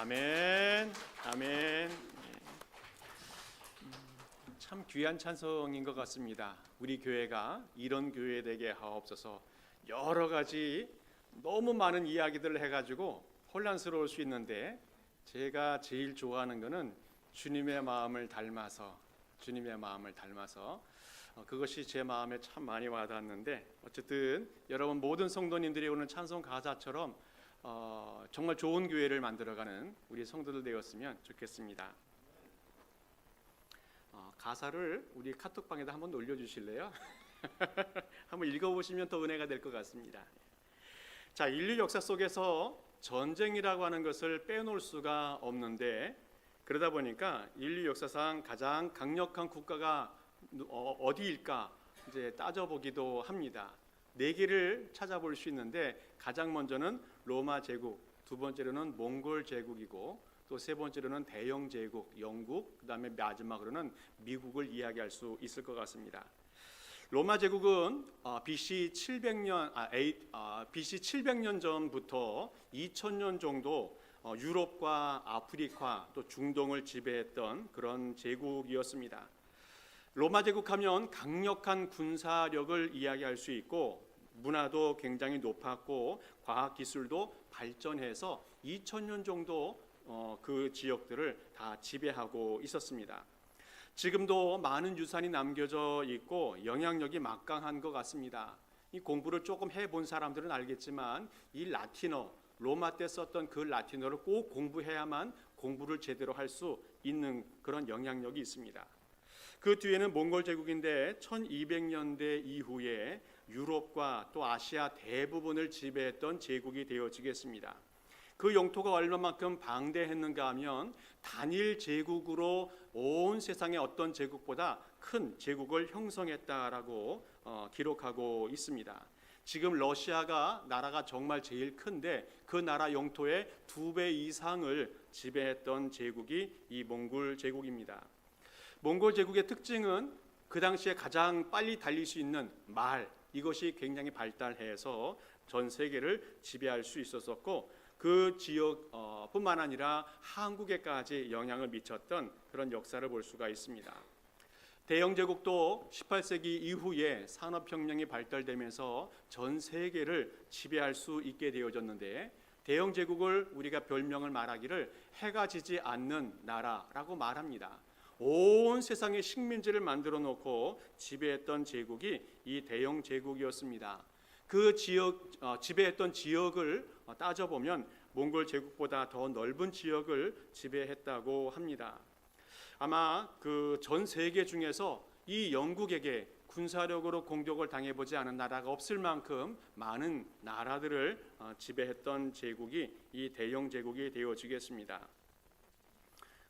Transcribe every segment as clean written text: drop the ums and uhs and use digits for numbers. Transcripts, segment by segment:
아멘, 아멘. 참 귀한 찬송인 것 같습니다. 우리 교회가 이런 교회 되게 하옵소서. 여러 가지 너무 많은 이야기들을 해가지고 혼란스러울 수 있는데 제가 제일 좋아하는 것은 주님의 마음을 닮아서 그것이 제 마음에 참 많이 와닿았는데, 어쨌든 여러분 모든 성도님들이 오늘 찬송 가사처럼 정말 좋은 교회를 만들어가는 우리 성도들 되었으면 좋겠습니다. 가사를 우리 카톡방에다 한번 올려주실래요? 한번 읽어보시면 더 은혜가 될 것 같습니다. 자, 인류 역사 속에서 전쟁이라고 하는 것을 빼놓을 수가 없는데, 그러다 보니까 인류 역사상 가장 강력한 국가가 어디일까 이제 따져보기도 합니다. 네 개를 찾아볼 수 있는데, 가장 먼저는 로마 제국, 두 번째로는 몽골 제국이고, 또 세 번째로는 대영 제국, 영국, 그다음에 마지막으로는 미국을 이야기할 수 있을 것 같습니다. 로마 제국은 BC 700년 전부터 2000년 정도 유럽과 아프리카 또 중동을 지배했던 그런 제국이었습니다. 로마 제국하면 강력한 군사력을 이야기할 수 있고, 문화도 굉장히 높았고 과학 기술도 발전해서 2000년 정도 그 지역들을 다 지배하고 있었습니다. 지금도 많은 유산이 남겨져 있고 영향력이 막강한 것 같습니다. 이 공부를 조금 해본 사람들은 알겠지만, 이 라틴어, 로마 때 썼던 그 라틴어를 꼭 공부해야만 공부를 제대로 할 수 있는 그런 영향력이 있습니다. 그 뒤에는 몽골 제국인데 1200년대 이후에 유럽과 또 아시아 대부분을 지배했던 제국이 되어지겠습니다. 그 영토가 얼마만큼 방대했는가 하면 단일 제국으로 온 세상의 어떤 제국보다 큰 제국을 형성했다라고 기록하고 있습니다. 지금 러시아가 나라가 정말 제일 큰데 그 나라 영토의 2배 이상을 지배했던 제국이 이 몽골 제국입니다. 몽골 제국의 특징은 그 당시에 가장 빨리 달릴 수 있는 말, 이것이 굉장히 발달해서 전 세계를 지배할 수 있었었고, 그 지역 뿐만 아니라 한국에까지 영향을 미쳤던 그런 역사를 볼 수가 있습니다. 대영 제국도 18세기 이후에 산업혁명이 발달되면서 전 세계를 지배할 수 있게 되어졌는데, 대영 제국을 우리가 별명을 말하기를 해가 지지 않는 나라라고 말합니다. 온 세상의 식민지를 만들어 놓고 지배했던 제국이 이 대영 제국이었습니다. 그 지역 지배했던 지역을 따져보면 몽골 제국보다 더 넓은 지역을 지배했다고 합니다. 아마 그 전 세계 중에서 이 영국에게 군사력으로 공격을 당해보지 않은 나라가 없을 만큼 많은 나라들을 지배했던 제국이 이 대영 제국이 되어지겠습니다.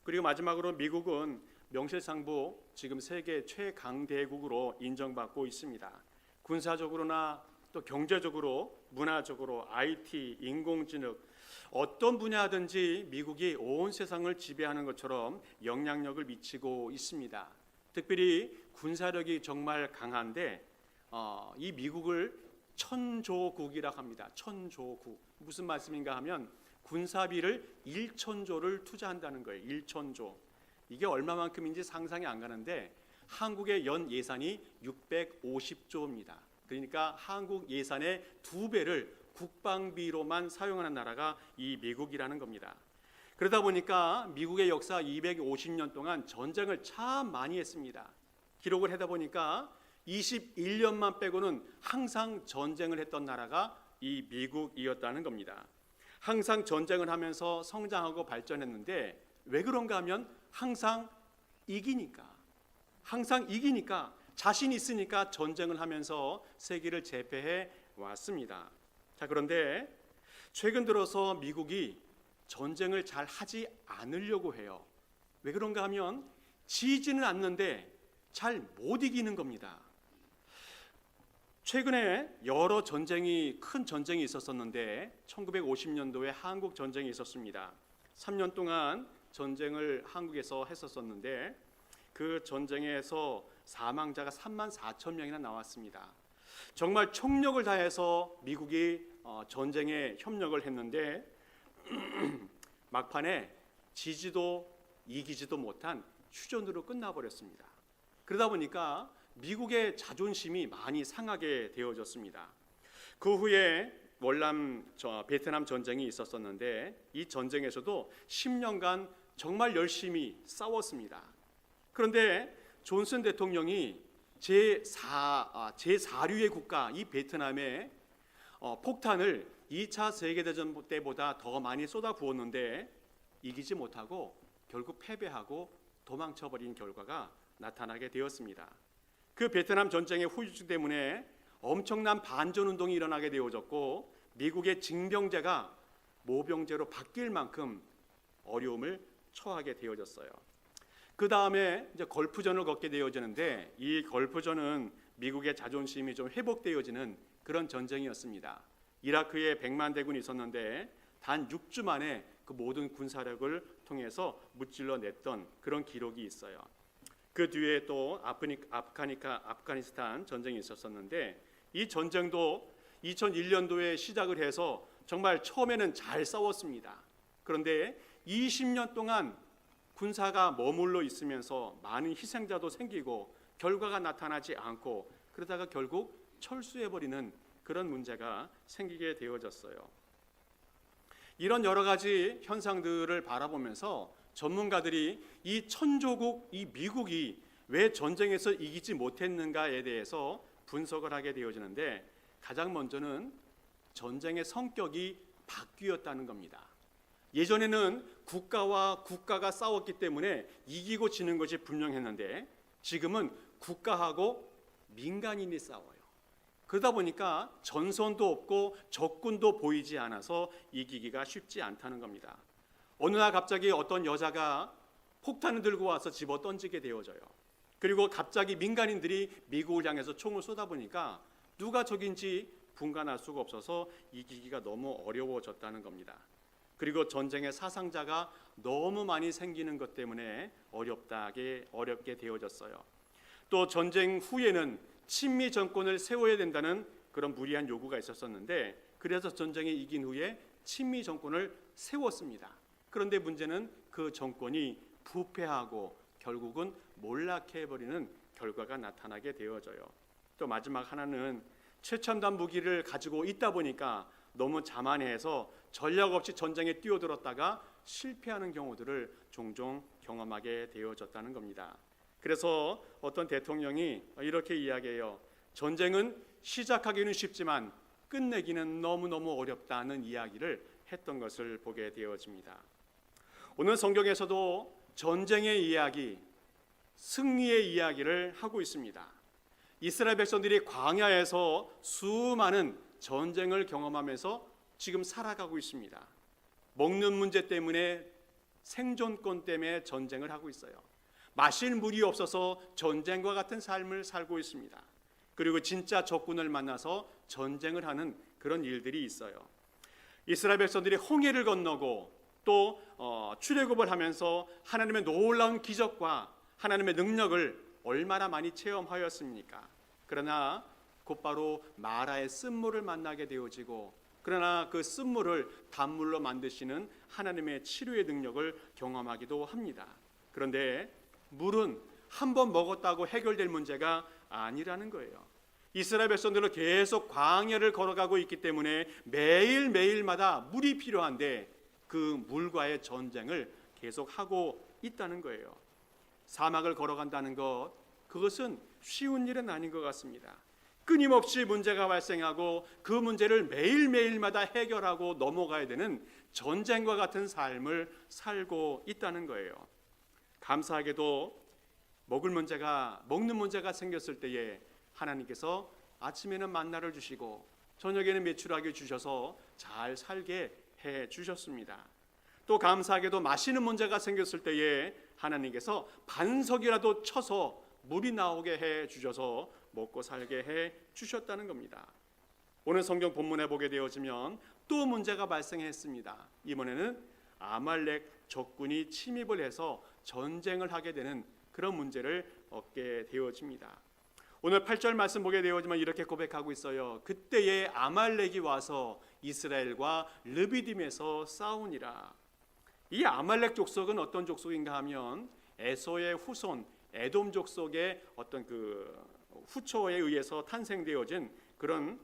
그리고 마지막으로 미국은 명실상부 지금 세계 최강대국으로 인정받고 있습니다. 군사적으로나 또 경제적으로, 문화적으로, IT, 인공지능 어떤 분야든지 미국이 온 세상을 지배하는 것처럼 영향력을 미치고 있습니다. 특별히 군사력이 정말 강한데 이 미국을 천조국이라고 합니다. 천조국. 무슨 말씀인가 하면 군사비를 1천조를 투자한다는 거예요. 1천조. 이게 얼마만큼인지 상상이 안 가는데 한국의 연 예산이 650조입니다. 그러니까 한국 예산의 2배를 국방비로만 사용하는 나라가 이 미국이라는 겁니다. 그러다 보니까 미국의 역사 250년 동안 전쟁을 참 많이 했습니다. 기록을 하다 보니까 21년만 빼고는 항상 전쟁을 했던 나라가 이 미국이었다는 겁니다. 항상 전쟁을 하면서 성장하고 발전했는데 왜 그런가 하면 항상 이기니까 자신 있으니까 전쟁을 하면서 세계를 제패해 왔습니다. 자, 그런데 최근 들어서 미국이 전쟁을 잘 하지 않으려고 해요. 왜 그런가 하면 지지는 않는데 잘 못 이기는 겁니다. 최근에 여러 큰 전쟁이 있었었는데 1950년도에 한국 전쟁이 있었습니다. 3년 동안 전쟁을 한국에서 했었었는데 그 전쟁에서 사망자가 34,000명이나 나왔습니다. 정말 총력을 다해서 미국이 전쟁에 협력을 했는데 막판에 지지도 이기지도 못한 휴전으로 끝나버렸습니다. 그러다 보니까 미국의 자존심이 많이 상하게 되어졌습니다. 그 후에 베트남 전쟁이 있었었는데 이 전쟁에서도 10년간 정말 열심히 싸웠습니다. 그런데 존슨 대통령이 제4류의 국가 이 베트남에 폭탄을 2차 세계대전 때보다 더 많이 쏟아부었는데 이기지 못하고 결국 패배하고 도망쳐버린 결과가 나타나게 되었습니다. 그 베트남 전쟁의 후유증 때문에 엄청난 반전운동이 일어나게 되어졌고 미국의 징병제가 모병제로 바뀔 만큼 어려움을 처하게 되어졌어요. 그 다음에 이제 걸프전을 걷게 되어지는데 이 걸프전은 미국의 자존심이 좀 회복되어지는 그런 전쟁이었습니다. 이라크에 100만 대군이 있었는데 단 6주 만에 그 모든 군사력을 통해서 무찔러냈던 그런 기록이 있어요. 그 뒤에 또 아프가니스탄 전쟁이 있었었는데 이 전쟁도 2001년도에 시작을 해서 정말 처음에는 잘 싸웠습니다. 그런데 20년 동안 군사가 머물러 있으면서 많은 희생자도 생기고 결과가 나타나지 않고 그러다가 결국 철수해버리는 그런 문제가 생기게 되어졌어요. 이런 여러 가지 현상들을 바라보면서 전문가들이 이 천조국, 이 미국이 왜 전쟁에서 이기지 못했는가에 대해서 분석을 하게 되어지는데 가장 먼저는 전쟁의 성격이 바뀌었다는 겁니다. 예전에는 국가와 국가가 싸웠기 때문에 이기고 지는 것이 분명했는데 지금은 국가하고 민간인이 싸워요. 그러다 보니까 전선도 없고 적군도 보이지 않아서 이기기가 쉽지 않다는 겁니다. 어느 날 갑자기 어떤 여자가 폭탄을 들고 와서 집어 던지게 되어져요. 그리고 갑자기 민간인들이 미국을 향해서 총을 쏟아보니까 누가 적인지 분간할 수가 없어서 이기기가 너무 어려워졌다는 겁니다. 그리고 전쟁의 사상자가 너무 많이 생기는 것 때문에 어렵게 되어졌어요. 또 전쟁 후에는 친미 정권을 세워야 된다는 그런 무리한 요구가 있었었는데 그래서 전쟁에 이긴 후에 친미 정권을 세웠습니다. 그런데 문제는 그 정권이 부패하고 결국은 몰락해버리는 결과가 나타나게 되어져요. 또 마지막 하나는 최첨단 무기를 가지고 있다 보니까 너무 자만해서 전략 없이 전쟁에 뛰어들었다가 실패하는 경우들을 종종 경험하게 되어졌다는 겁니다. 그래서 어떤 대통령이 이렇게 이야기해요. 전쟁은 시작하기는 쉽지만 끝내기는 너무너무 어렵다는 이야기를 했던 것을 보게 되어집니다. 오늘 성경에서도 전쟁의 이야기, 승리의 이야기를 하고 있습니다. 이스라엘 백성들이 광야에서 수많은 전쟁을 경험하면서 지금 살아가고 있습니다. 먹는 문제 때문에 생존권 때문에 전쟁을 하고 있어요. 마실 물이 없어서 전쟁과 같은 삶을 살고 있습니다. 그리고 진짜 적군을 만나서 전쟁을 하는 그런 일들이 있어요. 이스라엘 백성들이 홍해를 건너고 또 출애굽을 하면서 하나님의 놀라운 기적과 하나님의 능력을 얼마나 많이 체험하였습니까? 그러나 곧바로 마라의 쓴물을 만나게 되어지고 그러나 그 쓴물을 단물로 만드시는 하나님의 치료의 능력을 경험하기도 합니다. 그런데 물은 한 번 먹었다고 해결될 문제가 아니라는 거예요. 이스라엘 백성들은 계속 광야를 걸어가고 있기 때문에 매일매일마다 물이 필요한데 그 물과의 전쟁을 계속하고 있다는 거예요. 사막을 걸어간다는 것, 그것은 쉬운 일은 아닌 것 같습니다. 끊임없이 문제가 발생하고 그 문제를 매일매일마다 해결하고 넘어가야 되는 전쟁과 같은 삶을 살고 있다는 거예요. 감사하게도 먹는 문제가 생겼을 때에 하나님께서 아침에는 만나를 주시고 저녁에는 메추라기 주셔서 잘 살게 해 주셨습니다. 또 감사하게도 마시는 문제가 생겼을 때에 하나님께서 반석이라도 쳐서 물이 나오게 해 주셔서 먹고 살게 해 주셨다는 겁니다. 오늘 성경 본문에 보게 되어지면 또 문제가 발생했습니다. 이번에는 아말렉 적군이 침입을 해서 전쟁을 하게 되는 그런 문제를 얻게 되어집니다. 오늘 8절 말씀 보게 되어지면 이렇게 고백하고 있어요. 그때에 아말렉이 와서 이스라엘과 르비딤에서 싸우니라. 이 아말렉 족속은 어떤 족속인가 하면 에서의 후손 에돔 족속의 어떤 그 후초에 의해서 탄생되어진 그런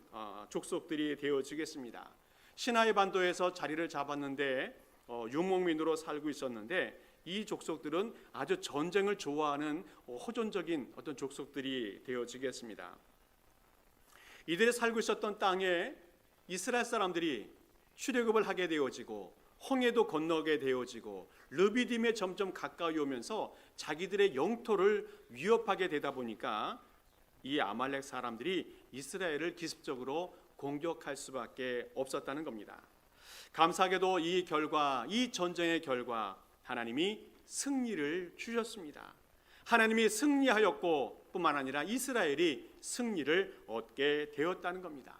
족속들이 되어지겠습니다. 시나이 반도에서 자리를 잡았는데 유목민으로 살고 있었는데 이 족속들은 아주 전쟁을 좋아하는 호전적인 어떤 족속들이 되어지겠습니다. 이들이 살고 있었던 땅에 이스라엘 사람들이 출애굽을 하게 되어지고 홍해도 건너게 되어지고 르비딤에 점점 가까이 오면서 자기들의 영토를 위협하게 되다 보니까 이 아말렉 사람들이 이스라엘을 기습적으로 공격할 수밖에 없었다는 겁니다. 감사하게도 이 전쟁의 결과 하나님이 승리를 주셨습니다. 하나님이 승리하였고 뿐만 아니라 이스라엘이 승리를 얻게 되었다는 겁니다.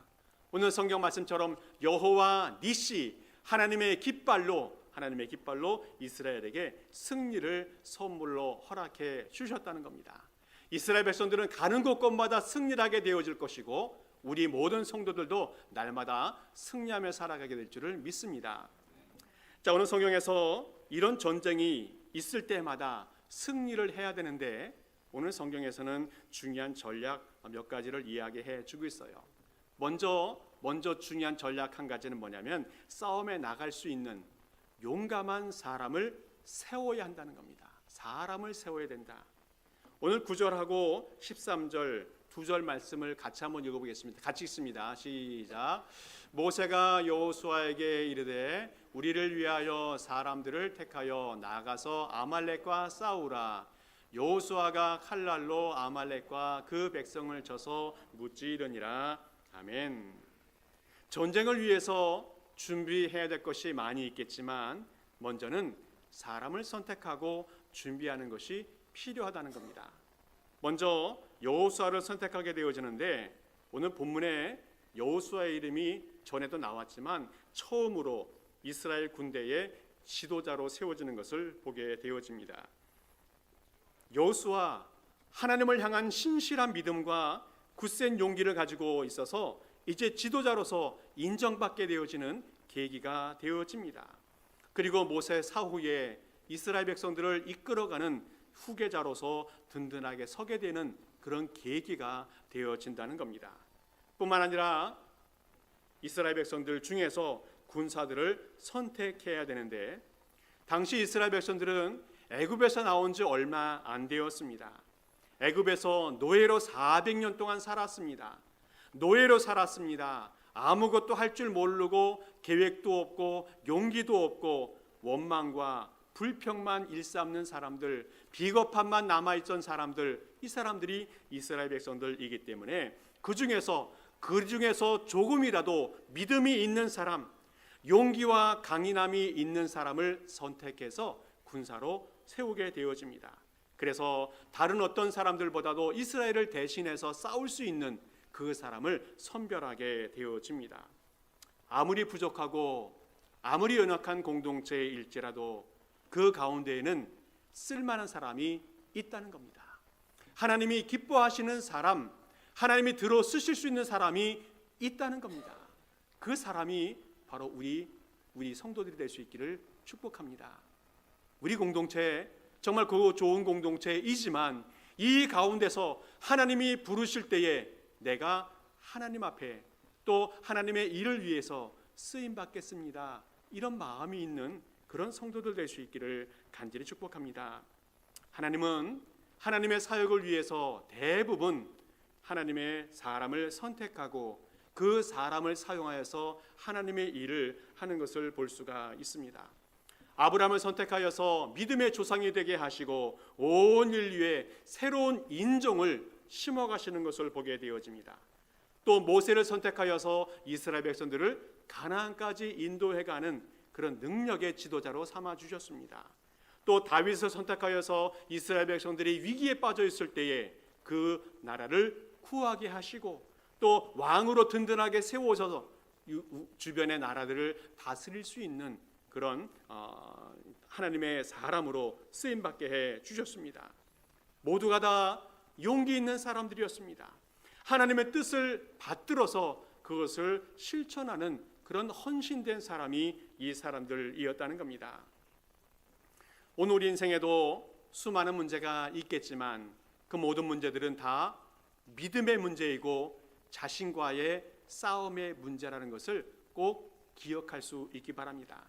오늘 성경 말씀처럼 여호와 니시 하나님의 깃발로 이스라엘에게 승리를 선물로 허락해 주셨다는 겁니다. 이스라엘 백성들은 가는 곳곳마다 승리를 하게 되어질 것이고 우리 모든 성도들도 날마다 승리하며 살아가게 될 줄을 믿습니다. 자, 오늘 성경에서 이런 전쟁이 있을 때마다 승리를 해야 되는데 오늘 성경에서는 중요한 전략 몇 가지를 이야기해 주고 있어요. 먼저 중요한 전략 한 가지는 뭐냐면 싸움에 나갈 수 있는 용감한 사람을 세워야 한다는 겁니다. 사람을 세워야 된다. 오늘 9절하고 13절 두 절 말씀을 같이 한번 읽어보겠습니다. 같이 읽습니다. 시작. 모세가 여호수아에게 이르되 우리를 위하여 사람들을 택하여 나가서 아말렉과 싸우라. 여호수아가 칼날로 아말렉과 그 백성을 쳐서 무찌르니라. 아멘. 전쟁을 위해서 준비해야 될 것이 많이 있겠지만 먼저는 사람을 선택하고 준비하는 것이 필요하다는 겁니다. 먼저 여호수아를 선택하게 되어지는데 오늘 본문에 여호수아의 이름이 전에도 나왔지만 처음으로 이스라엘 군대의 지도자로 세워지는 것을 보게 되어집니다. 여호수아, 하나님을 향한 신실한 믿음과 굳센 용기를 가지고 있어서 이제 지도자로서 인정받게 되어지는 계기가 되어집니다. 그리고 모세 사후에 이스라엘 백성들을 이끌어가는 후계자로서 든든하게 서게 되는 그런 계기가 되어진다는 겁니다. 뿐만 아니라 이스라엘 백성들 중에서 군사들을 선택해야 되는데 당시 이스라엘 백성들은 애굽에서 나온 지 얼마 안 되었습니다. 애굽에서 노예로 400년 동안 살았습니다. 아무것도 할 줄 모르고 계획도 없고 용기도 없고 원망과 불평만 일삼는 사람들, 비겁함만 남아있던 사람들, 이 사람들이 이스라엘 백성들이기 때문에 그 중에서 조금이라도 믿음이 있는 사람, 용기와 강인함이 있는 사람을 선택해서 군사로 세우게 되어집니다. 그래서 다른 어떤 사람들보다도 이스라엘을 대신해서 싸울 수 있는 그 사람을 선별하게 되어집니다. 아무리 부족하고 아무리 연약한 공동체일지라도 그 가운데에는 쓸만한 사람이 있다는 겁니다. 하나님이 기뻐하시는 사람, 하나님이 들어 쓰실 수 있는 사람이 있다는 겁니다. 그 사람이 바로 우리 성도들이 될 수 있기를 축복합니다. 우리 공동체 정말 그 좋은 공동체이지만 이 가운데서 하나님이 부르실 때에 내가 하나님 앞에 또 하나님의 일을 위해서 쓰임 받겠습니다. 이런 마음이 있는 그런 성도들 될 수 있기를 간절히 축복합니다. 하나님은 하나님의 사역을 위해서 대부분 하나님의 사람을 선택하고 그 사람을 사용하여서 하나님의 일을 하는 것을 볼 수가 있습니다. 아브라함을 선택하여서 믿음의 조상이 되게 하시고 온 인류에 새로운 인종을 심어가시는 것을 보게 되어집니다. 또 모세를 선택하여서 이스라엘 백성들을 가나안까지 인도해가는 그런 능력의 지도자로 삼아주셨습니다. 또 다윗을 선택하여서 이스라엘 백성들이 위기에 빠져 있을 때에 그 나라를 구하게 하시고 또 왕으로 든든하게 세워서 주변의 나라들을 다스릴 수 있는 그런 하나님의 사람으로 쓰임받게 해 주셨습니다. 모두가 다 용기 있는 사람들이었습니다. 하나님의 뜻을 받들어서 그것을 실천하는 그런 헌신된 사람이 이 사람들이었다는 겁니다. 오늘 우리 인생에도 수많은 문제가 있겠지만 그 모든 문제들은 다 믿음의 문제이고 자신과의 싸움의 문제라는 것을 꼭 기억할 수 있기 바랍니다.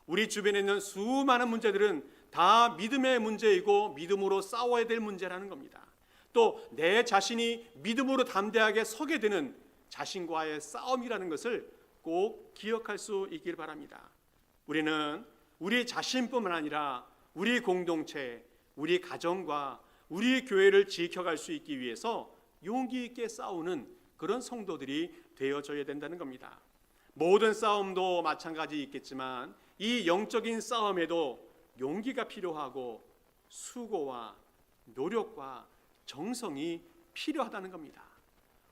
우리 주변에 있는 수많은 문제들은 다 믿음의 문제이고 믿음으로 싸워야 될 문제라는 겁니다. 또 내 자신이 믿음으로 담대하게 서게 되는 자신과의 싸움이라는 것을 꼭 기억할 수 있길 바랍니다. 우리는 우리 자신뿐만 아니라 우리 공동체, 우리 가정과 우리 교회를 지켜갈 수 있기 위해서 용기 있게 싸우는 그런 성도들이 되어져야 된다는 겁니다. 모든 싸움도 마찬가지 있겠지만 이 영적인 싸움에도 용기가 필요하고 수고와 노력과 정성이 필요하다는 겁니다.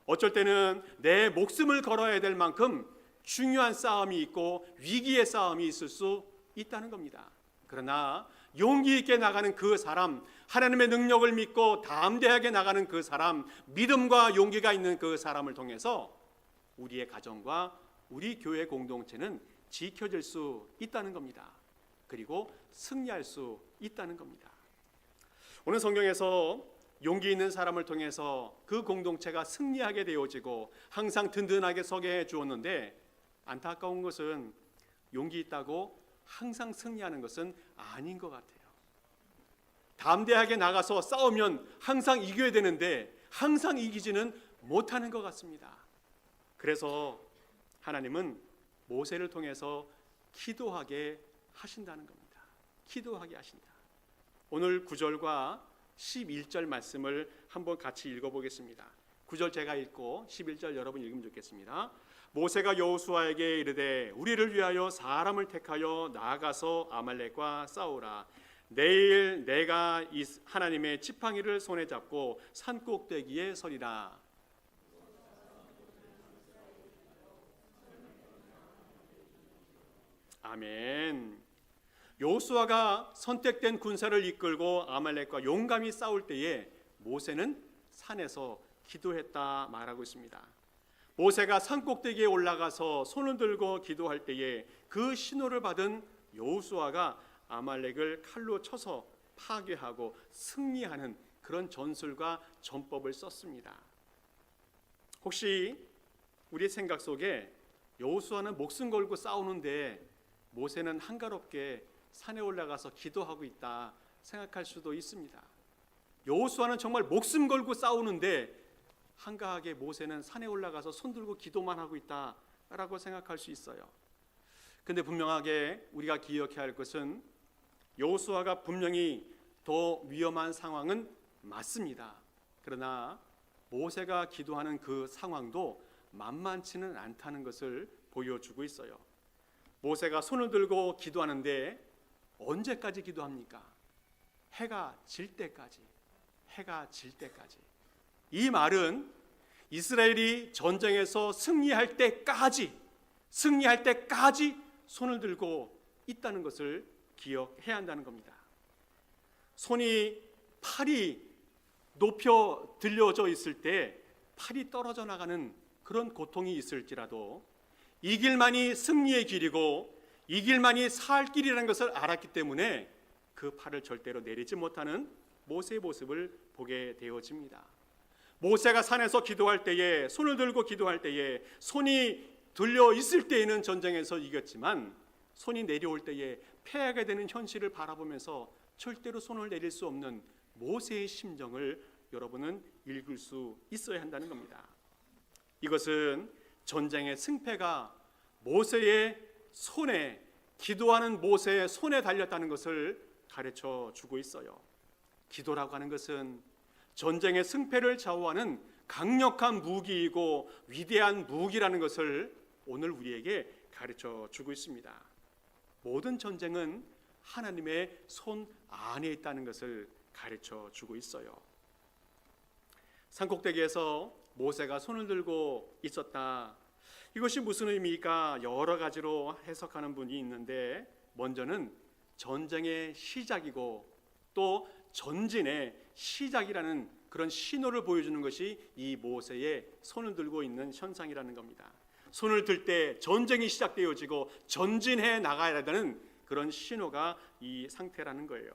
어쩔 때는 내 목숨을 걸어야 될 만큼 중요한 싸움이 있고 위기의 싸움이 있을 수 있다는 겁니다. 그러나 용기 있게 나가는 그 사람, 하나님의 능력을 믿고 담대하게 나가는 그 사람, 믿음과 용기가 있는 그 사람을 통해서 우리의 가정과 우리 교회 공동체는 지켜질 수 있다는 겁니다. 그리고 승리할 수 있다는 겁니다. 오늘 성경에서 용기 있는 사람을 통해서 그 공동체가 승리하게 되어지고 항상 든든하게 서게 해 주었는데, 안타까운 것은 용기 있다고 항상 승리하는 것은 아닌 것 같아요. 담대하게 나가서 싸우면 항상 이겨야 되는데 항상 이기지는 못하는 것 같습니다. 그래서 하나님은 모세를 통해서 기도하게 하신다는 겁니다. 기도하게 하신다. 오늘 9절과 11절 말씀을 한번 같이 읽어보겠습니다. 9절 제가 읽고 11절 여러분 읽으면 좋겠습니다. 모세가 여호수아에게 이르되 우리를 위하여 사람을 택하여 나아가서 아말렉과 싸우라. 내일 내가 이 하나님의 지팡이를 손에 잡고 산꼭대기에 서리라. 아멘. 여호수아가 선택된 군사를 이끌고 아말렉과 용감히 싸울 때에 모세는 산에서 기도했다 말하고 있습니다. 모세가 산꼭대기에 올라가서 손을 들고 기도할 때에 그 신호를 받은 여호수아가 아말렉을 칼로 쳐서 파괴하고 승리하는 그런 전술과 전법을 썼습니다. 혹시 우리 생각 속에 여호수아는 목숨 걸고 싸우는데 모세는 한가롭게 산에 올라가서 기도하고 있다 생각할 수도 있습니다. 여호수아는 정말 목숨 걸고 싸우는데 한가하게 모세는 산에 올라가서 손 들고 기도만 하고 있다라고 생각할 수 있어요. 근데 분명하게 우리가 기억해야 할 것은 여호수아가 분명히 더 위험한 상황은 맞습니다. 그러나 모세가 기도하는 그 상황도 만만치는 않다는 것을 보여주고 있어요. 모세가 손을 들고 기도하는데 언제까지 기도합니까? 해가 질 때까지. 해가 질 때까지. 이 말은 이스라엘이 전쟁에서 승리할 때까지 손을 들고 있다는 것을 기억해야 한다는 겁니다. 팔이 높여 들려져 있을 때 팔이 떨어져 나가는 그런 고통이 있을지라도 이 길만이 승리의 길이고 이 길만이 살 길이라는 것을 알았기 때문에 그 팔을 절대로 내리지 못하는 모세의 모습을 보게 되어집니다. 모세가 산에서 기도할 때에, 손을 들고 기도할 때에, 손이 들려 있을 때에는 전쟁에서 이겼지만 손이 내려올 때에 패하게 되는 현실을 바라보면서 절대로 손을 내릴 수 없는 모세의 심정을 여러분은 읽을 수 있어야 한다는 겁니다. 이것은 전쟁의 승패가 모세의 손에, 기도하는 모세의 손에 달렸다는 것을 가르쳐 주고 있어요. 기도라고 하는 것은 전쟁의 승패를 좌우하는 강력한 무기이고 위대한 무기라는 것을 오늘 우리에게 가르쳐 주고 있습니다. 모든 전쟁은 하나님의 손 안에 있다는 것을 가르쳐 주고 있어요. 산꼭대기에서 모세가 손을 들고 있었다. 이것이 무슨 의미일까? 여러 가지로 해석하는 분이 있는데, 먼저는 전쟁의 시작이고 또 전진의 시작이라는 그런 신호를 보여주는 것이 이 모세의 손을 들고 있는 현상이라는 겁니다. 손을 들 때 전쟁이 시작되어지고 전진해 나가야 되는 그런 신호가 이 상태라는 거예요.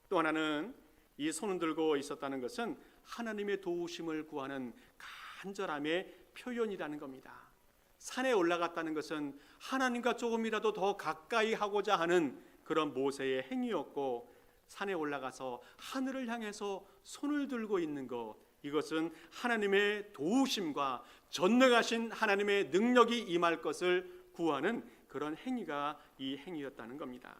또 하나는 이 손을 들고 있었다는 것은 하나님의 도우심을 구하는 간절함의 표현이라는 겁니다. 산에 올라갔다는 것은 하나님과 조금이라도 더 가까이 하고자 하는 그런 모세의 행위였고, 산에 올라가서 하늘을 향해서 손을 들고 있는 것, 이것은 하나님의 도우심과 전능하신 하나님의 능력이 임할 것을 구하는 그런 행위가 이 행위였다는 겁니다.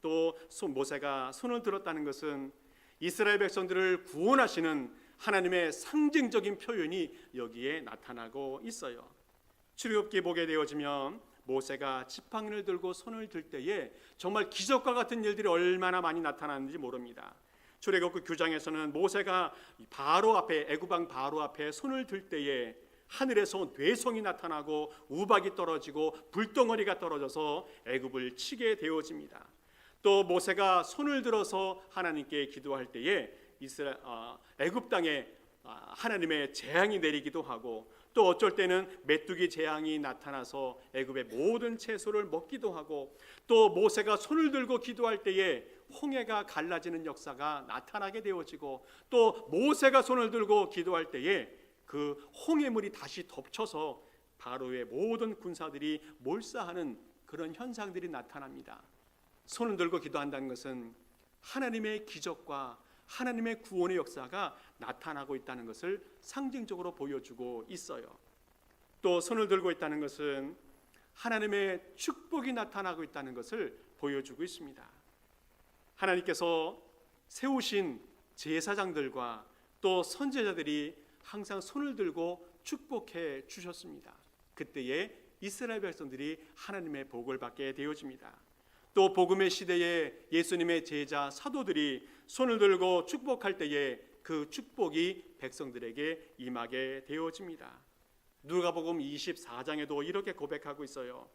또 모세가 손을 들었다는 것은 이스라엘 백성들을 구원하시는 하나님의 상징적인 표현이 여기에 나타나고 있어요. 출애굽기 보게 되어지면 모세가 지팡이를 들고 손을 들 때에 정말 기적과 같은 일들이 얼마나 많이 나타나는지 모릅니다. 출애굽기 9장에서는 모세가 바로 앞에, 애굽 왕 바로 앞에 손을 들 때에 하늘에서 뇌성이 나타나고 우박이 떨어지고 불덩어리가 떨어져서 애굽을 치게 되어집니다. 또 모세가 손을 들어서 하나님께 기도할 때에 애굽 땅에 하나님의 재앙이 내리기도 하고, 또 어쩔 때는 메뚜기 재앙이 나타나서 애굽의 모든 채소를 먹기도 하고, 또 모세가 손을 들고 기도할 때에 홍해가 갈라지는 역사가 나타나게 되어지고, 또 모세가 손을 들고 기도할 때에 그 홍해물이 다시 덮쳐서 바로의 모든 군사들이 몰사하는 그런 현상들이 나타납니다. 손을 들고 기도한다는 것은 하나님의 기적과 하나님의 구원의 역사가 나타나고 있다는 것을 상징적으로 보여주고 있어요. 또 손을 들고 있다는 것은 하나님의 축복이 나타나고 있다는 것을 보여주고 있습니다. 하나님께서 세우신 제사장들과 또 선지자들이 항상 손을 들고 축복해 주셨습니다. 그때에 이스라엘 백성들이 하나님의 복을 받게 되어집니다. 또 복음의 시대에 예수님의 제자 사도들이 손을 들고 축복할 때에 그 축복이 백성들에게 임하게 되어집니다. 누가복음 24장에도 이렇게 고백하고 있어요.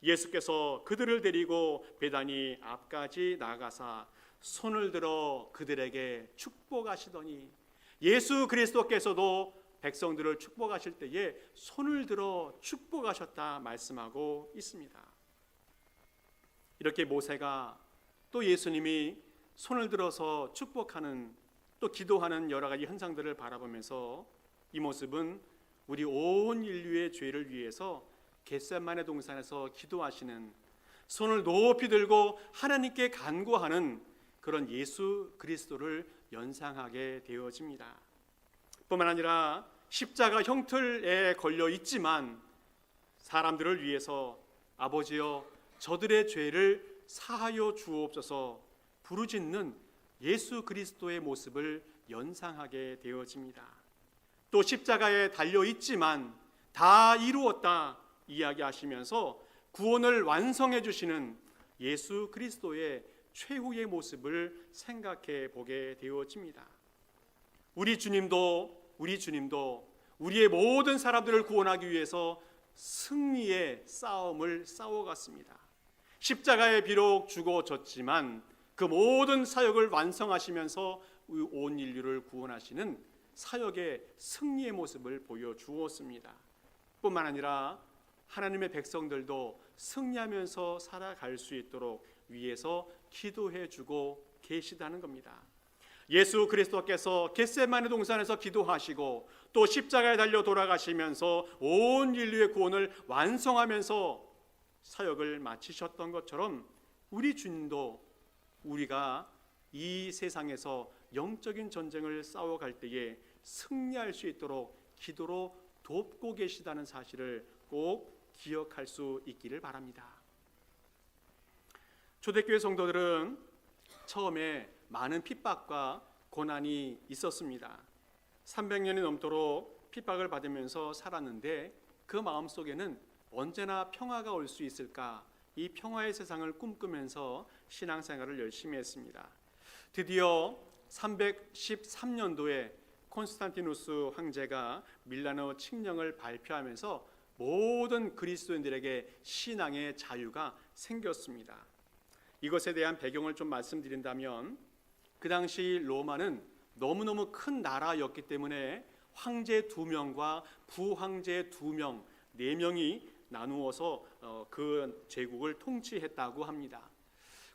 예수께서 그들을 데리고 베다니 앞까지 나가사 손을 들어 그들에게 축복하시더니, 예수 그리스도께서도 백성들을 축복하실 때에 손을 들어 축복하셨다 말씀하고 있습니다. 이렇게 모세가 또 예수님이 손을 들어서 축복하는, 또 기도하는 여러 가지 현상들을 바라보면서 이 모습은 우리 온 인류의 죄를 위해서 겟세마네 동산에서 기도하시는, 손을 높이 들고 하나님께 간구하는 그런 예수 그리스도를 연상하게 되어집니다. 뿐만 아니라 십자가 형틀에 걸려 있지만 사람들을 위해서 아버지여 저들의 죄를 사하여 주옵소서 부르짖는 예수 그리스도의 모습을 연상하게 되어집니다. 또 십자가에 달려 있지만 다 이루었다 이야기하시면서 구원을 완성해 주시는 예수 그리스도의 최후의 모습을 생각해 보게 되어집니다. 우리 주님도 우리의 모든 사람들을 구원하기 위해서 승리의 싸움을 싸워갔습니다. 십자가에 비록 죽어졌지만 그 모든 사역을 완성하시면서 온 인류를 구원하시는 사역의 승리의 모습을 보여주었습니다. 뿐만 아니라 하나님의 백성들도 승리하면서 살아갈 수 있도록 위해서 기도해주고 계시다는 겁니다. 예수 그리스도께서 겟세마네 동산에서 기도하시고 또 십자가에 달려 돌아가시면서 온 인류의 구원을 완성하면서 사역을 마치셨던 것처럼 우리 주님도 우리가 이 세상에서 영적인 전쟁을 싸워갈 때에 승리할 수 있도록 기도로 돕고 계시다는 사실을 꼭 기억할 수 있기를 바랍니다. 초대교회 성도들은 처음에 많은 핍박과 고난이 있었습니다. 300년이 넘도록 핍박을 받으면서 살았는데 그 마음속에는 언제나 평화가 올 수 있을까, 이 평화의 세상을 꿈꾸면서 신앙생활을 열심히 했습니다. 드디어 313년도에 콘스탄티누스 황제가 밀라노 칙령을 발표하면서 모든 그리스도인들에게 신앙의 자유가 생겼습니다. 이것에 대한 배경을 좀 말씀드린다면, 그 당시 로마는 너무너무 큰 나라였기 때문에 황제 2명과 부황제 2명, 4명이 나누어서 그 제국을 통치했다고 합니다.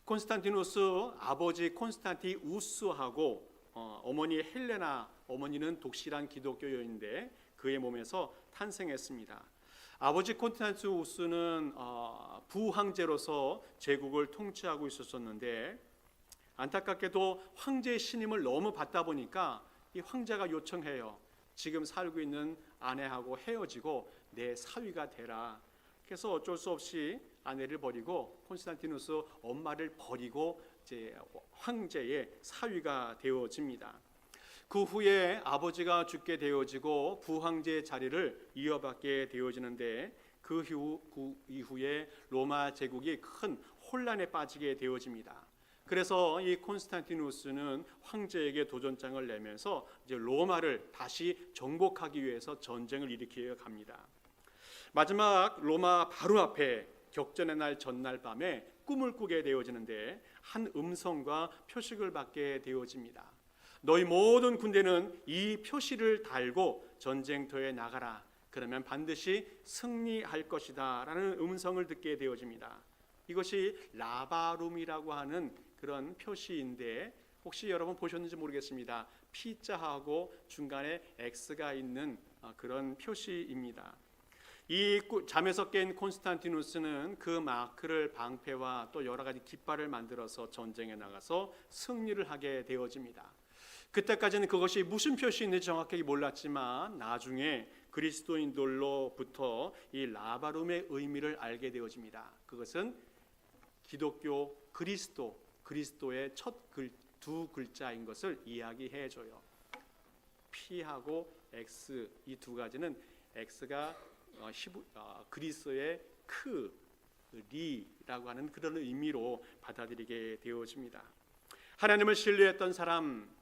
콘스탄티누스 아버지 콘스탄티우스하고 어머니 헬레나, 어머니는 독실한 기독교 여인인데 그의 몸에서 탄생했습니다. 아버지 콘스탄티우스는 부황제로서 제국을 통치하고 있었는데 안타깝게도 황제의 신임을 너무 받다 보니까 이 황제가 요청해요. 지금 살고 있는 아내하고 헤어지고 내 사위가 되라. 그래서 어쩔 수 없이 아내를 버리고 콘스탄티누스 엄마를 버리고 이제 황제의 사위가 되어집니다. 그 후에 아버지가 죽게 되어지고 부황제의 자리를 이어받게 되어지는데 그 이후에 로마 제국이 큰 혼란에 빠지게 되어집니다. 그래서 이 콘스탄티누스는 황제에게 도전장을 내면서 이제 로마를 다시 정복하기 위해서 전쟁을 일으켜 갑니다. 마지막 로마 바로 앞에 격전의 날 전날 밤에 꿈을 꾸게 되어지는데 한 음성과 표식을 받게 되어집니다. 너희 모든 군대는 이 표시를 달고 전쟁터에 나가라. 그러면 반드시 승리할 것이다 라는 음성을 듣게 되어집니다. 이것이 라바룸이라고 하는 그런 표시인데 혹시 여러분 보셨는지 모르겠습니다. P자하고 중간에 X가 있는 그런 표시입니다. 이 잠에서 깬 콘스탄티누스는 그 마크를 방패와 또 여러 가지 깃발을 만들어서 전쟁에 나가서 승리를 하게 되어집니다. 그때까지는 그것이 무슨 표시인지 정확하게 몰랐지만 나중에 그리스도인들로부터 이 라바룸의 의미를 알게 되어집니다. 그것은 기독교 그리스도의 첫 두 글자인 것을 이야기해줘요. P하고 X 이 두 가지는 X가 그리스의 리라고 하는 그런 의미로 받아들이게 되어집니다. 하나님을 신뢰했던 사람,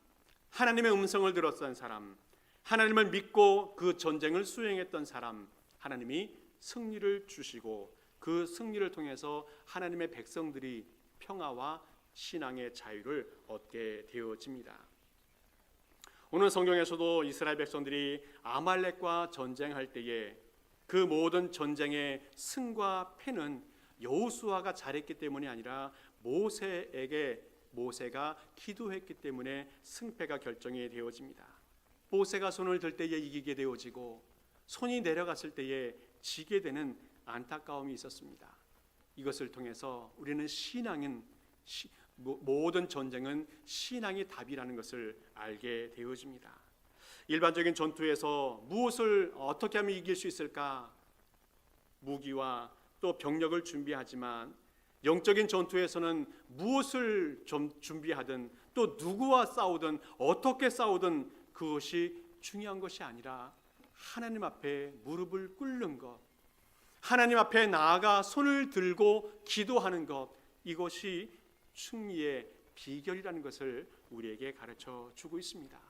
하나님의 음성을 들었던 사람, 하나님을 믿고 그 전쟁을 수행했던 사람, 하나님이 승리를 주시고 그 승리를 통해서 하나님의 백성들이 평화와 신앙의 자유를 얻게 되어집니다. 오늘 성경에서도 이스라엘 백성들이 아말렉과 전쟁할 때에 그 모든 전쟁의 승과 패는 여호수아가 잘했기 때문이 아니라 모세가 기도했기 때문에 승패가 결정이 되어집니다. 모세가 손을 들 때에 이기게 되어지고 손이 내려갔을 때에 지게 되는 안타까움이 있었습니다. 이것을 통해서 우리는 모든 전쟁은 신앙이 답이라는 것을 알게 되어집니다. 일반적인 전투에서 무엇을 어떻게 하면 이길 수 있을까? 무기와 또 병력을 준비하지만 영적인 전투에서는 무엇을 준비하든 또 누구와 싸우든 어떻게 싸우든 그것이 중요한 것이 아니라 하나님 앞에 무릎을 꿇는 것, 하나님 앞에 나아가 손을 들고 기도하는 것, 이것이 승리의 비결이라는 것을 우리에게 가르쳐 주고 있습니다.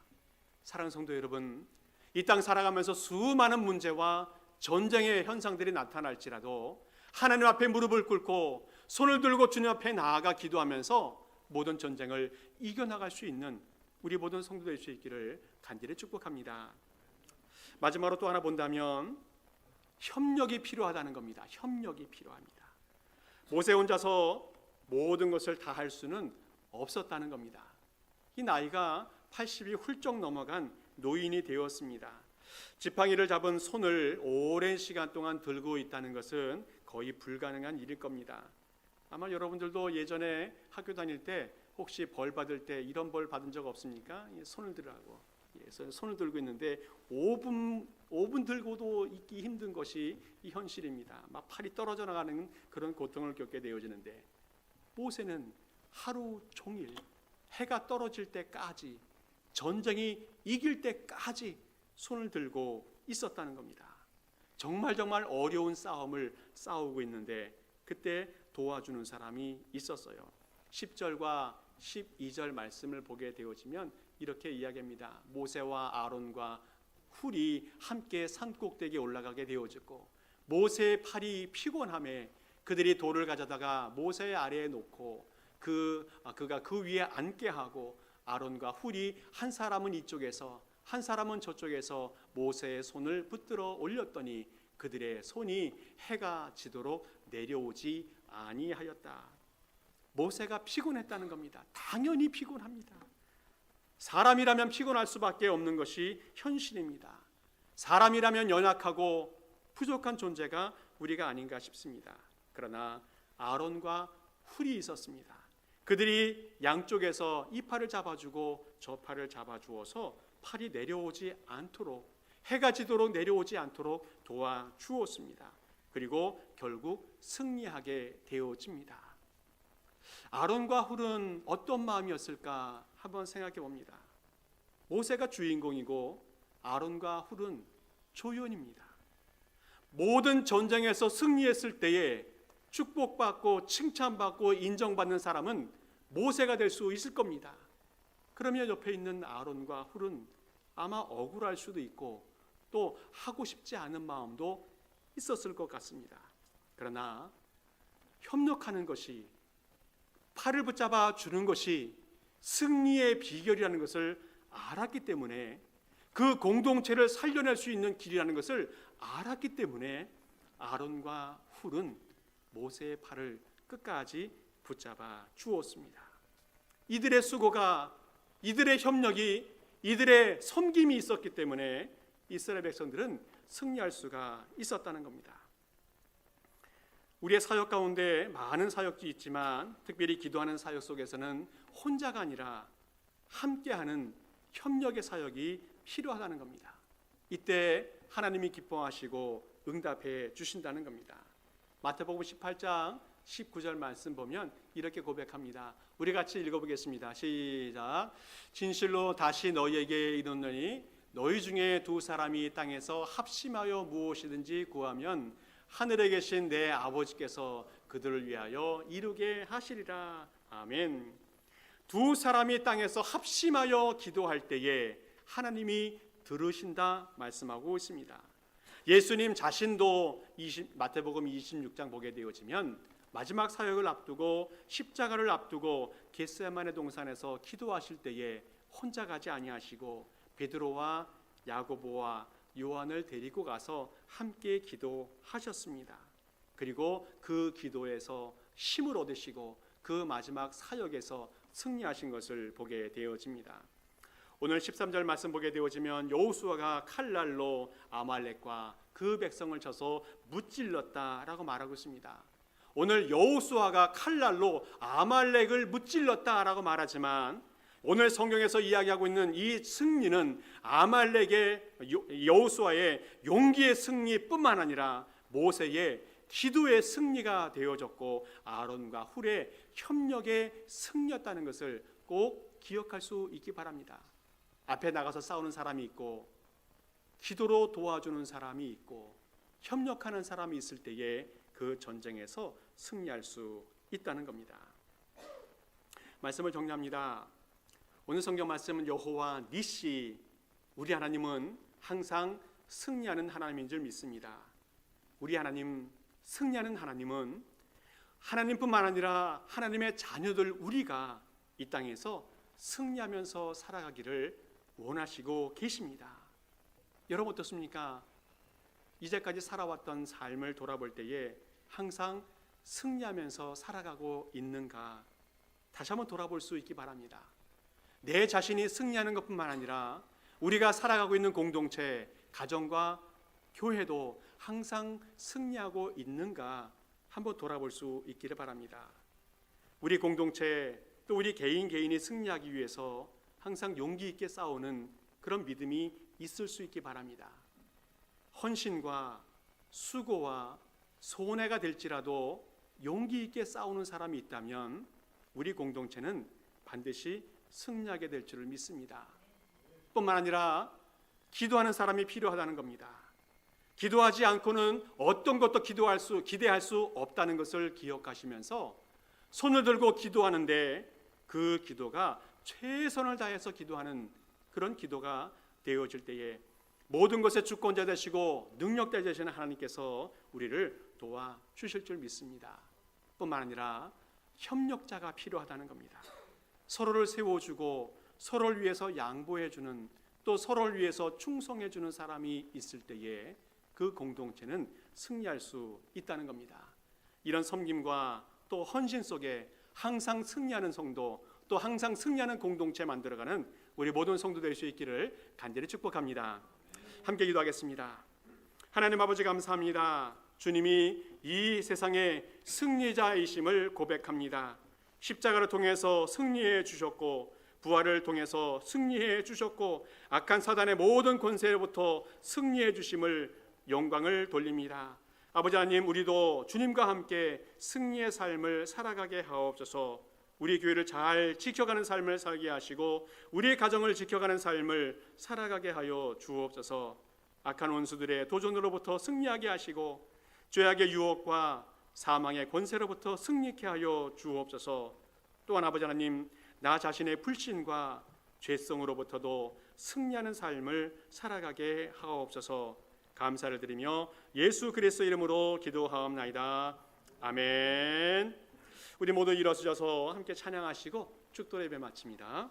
사랑하는 성도 여러분, 이 땅 살아가면서 수많은 문제와 전쟁의 현상들이 나타날지라도 하나님 앞에 무릎을 꿇고 손을 들고 주님 앞에 나아가 기도하면서 모든 전쟁을 이겨나갈 수 있는 우리 모든 성도 될 수 있기를 간절히 축복합니다. 마지막으로 또 하나 본다면 협력이 필요하다는 겁니다. 협력이 필요합니다. 모세 혼자서 모든 것을 다 할 수는 없었다는 겁니다. 이 나이가 80이 훌쩍 넘어간 노인이 되었습니다. 지팡이를 잡은 손을 오랜 시간 동안 들고 있다는 것은 거의 불가능한 일일 겁니다. 아마 여러분들도 예전에 학교 다닐 때 혹시 벌 받을 때 이런 벌 받은 적 없습니까? 손을 들라고. 손을 들고 있는데 5분 들고도 있기 힘든 것이 이 현실입니다. 막 팔이 떨어져 나가는 그런 고통을 겪게 되어지는데 모세는 하루 종일 해가 떨어질 때까지 전쟁이 이길 때까지 손을 들고 있었다는 겁니다. 정말 어려운 싸움을 싸우고 있는데 그때 도와주는 사람이 있었어요. 10절과 12절 말씀을 보게 되어지면 이렇게 이야기합니다. 모세와 아론과 훌이 함께 산꼭대기에 올라가게 되어졌고 모세의 팔이 피곤함에 그들이 돌을 가져다가 모세의 아래에 놓고 그가 그 위에 앉게 하고 아론과 훌이 한 사람은 이쪽에서 한 사람은 저쪽에서 모세의 손을 붙들어 올렸더니 그들의 손이 해가 지도록 내려오지 아니하였다. 모세가 피곤했다는 겁니다. 당연히 피곤합니다. 사람이라면 피곤할 수밖에 없는 것이 현실입니다. 사람이라면 연약하고 부족한 존재가 우리가 아닌가 싶습니다. 그러나 아론과 훌이 있었습니다. 그들이 양쪽에서 이 팔을 잡아주고 저 팔을 잡아주어서 팔이 내려오지 않도록, 해가 지도록 내려오지 않도록 도와주었습니다. 그리고 결국 승리하게 되어집니다. 아론과 훌은 어떤 마음이었을까 한번 생각해 봅니다. 모세가 주인공이고 아론과 훌은 조연입니다. 모든 전쟁에서 승리했을 때에 축복받고 칭찬받고 인정받는 사람은 모세가 될 수 있을 겁니다. 그러면 옆에 있는 아론과 훌은 아마 억울할 수도 있고 또 하고 싶지 않은 마음도 있었을 것 같습니다. 그러나 협력하는 것이, 팔을 붙잡아 주는 것이 승리의 비결이라는 것을 알았기 때문에, 그 공동체를 살려낼 수 있는 길이라는 것을 알았기 때문에 아론과 훌은 모세의 팔을 끝까지 붙잡아 주었습니다. 이들의 수고가, 이들의 협력이, 이들의 섬김이 있었기 때문에 이스라엘 백성들은 승리할 수가 있었다는 겁니다. 우리의 사역 가운데 많은 사역이 있지만 특별히 기도하는 사역 속에서는 혼자가 아니라 함께하는 협력의 사역이 필요하다는 겁니다. 이때 하나님이 기뻐하시고 응답해 주신다는 겁니다. 마태복음 18장 19절 말씀 보면 이렇게 고백합니다. 우리 같이 읽어보겠습니다. 시작. 진실로 다시 너희에게 이르노니 너희 중에 두 사람이 땅에서 합심하여 무엇이든지 구하면 하늘에 계신 내 아버지께서 그들을 위하여 이루게 하시리라. 아멘. 두 사람이 땅에서 합심하여 기도할 때에 하나님이 들으신다 말씀하고 있습니다. 예수님 자신도 마태복음 26장 보게 되어지면 마지막 사역을 앞두고 십자가를 앞두고 겟세마네 동산에서 기도하실 때에 혼자 가지 아니하시고 베드로와 야고보와 요한을 데리고 가서 함께 기도하셨습니다. 그리고 그 기도에서 힘을 얻으시고 그 마지막 사역에서 승리하신 것을 보게 되어집니다. 오늘 13절 말씀 보게 되어지면 여호수아가 칼날로 아말렉과 그 백성을 쳐서 무찔렀다라고 말하고 있습니다. 오늘 여호수아가 칼날로 아말렉을 무찔렀다라고 말하지만 오늘 성경에서 이야기하고 있는 이 승리는 아말렉의 여호수아의 용기의 승리뿐만 아니라 모세의 기도의 승리가 되어졌고 아론과 훌의 협력의 승리였다는 것을 꼭 기억할 수 있기 바랍니다. 앞에 나가서 싸우는 사람이 있고 기도로 도와주는 사람이 있고 협력하는 사람이 있을 때에 그 전쟁에서 승리할 수 있다는 겁니다. 말씀을 정리합니다. 오늘 성경 말씀은 여호와 니시, 우리 하나님은 항상 승리하는 하나님인 줄 믿습니다. 우리 하나님, 승리하는 하나님은 하나님뿐만 아니라 하나님의 자녀들 우리가 이 땅에서 승리하면서 살아가기를 원하시고 계십니다. 여러분 어떻습니까? 이제까지 살아왔던 삶을 돌아볼 때에 항상 승리하면서 살아가고 있는가 다시 한번 돌아볼 수 있기 바랍니다. 내 자신이 승리하는 것뿐만 아니라 우리가 살아가고 있는 공동체, 가정과 교회도 항상 승리하고 있는가 한번 돌아볼 수 있기를 바랍니다. 우리 공동체 또 우리 개인이 승리하기 위해서 항상 용기 있게 싸우는 그런 믿음이 있을 수 있기 바랍니다. 헌신과 수고와 손해가 될지라도 용기 있게 싸우는 사람이 있다면 우리 공동체는 반드시 승리하게 될 줄을 믿습니다. 뿐만 아니라 기도하는 사람이 필요하다는 겁니다. 기도하지 않고는 어떤 것도 기대할 수 없다는 것을 기억하시면서 손을 들고 기도하는데 그 기도가 최선을 다해서 기도하는 그런 기도가 되어질 때에 모든 것의 주권자 되시고 능력자 되시는 하나님께서 우리를 도와주실 줄 믿습니다. 뿐만 아니라 협력자가 필요하다는 겁니다. 서로를 세워주고 서로를 위해서 양보해주는, 또 서로를 위해서 충성해주는 사람이 있을 때에 그 공동체는 승리할 수 있다는 겁니다. 이런 섬김과 또 헌신 속에 항상 승리하는 성도, 또 항상 승리하는 공동체 만들어가는 우리 모든 성도 될 수 있기를 간절히 축복합니다. 함께 기도하겠습니다. 하나님 아버지 감사합니다. 주님이 이 세상의 승리자이심을 고백합니다. 십자가를 통해서 승리해 주셨고, 부활을 통해서 승리해 주셨고, 악한 사단의 모든 권세로부터 승리해 주심을 영광을 돌립니다. 아버지 하나님, 우리도 주님과 함께 승리의 삶을 살아가게 하옵소서. 우리 교회를 잘 지켜가는 삶을 살게 하시고, 우리의 가정을 지켜가는 삶을 살아가게 하여 주옵소서. 악한 원수들의 도전으로부터 승리하게 하시고, 죄악의 유혹과 사망의 권세로부터 승리케 하여 주옵소서. 또한 아버지 하나님, 나 자신의 불신과 죄성으로부터도 승리하는 삶을 살아가게 하옵소서. 감사를 드리며 예수 그리스도 이름으로 기도하옵나이다. 아멘. 우리 모두 일어서셔서 함께 찬양하시고 축도 예배 마칩니다.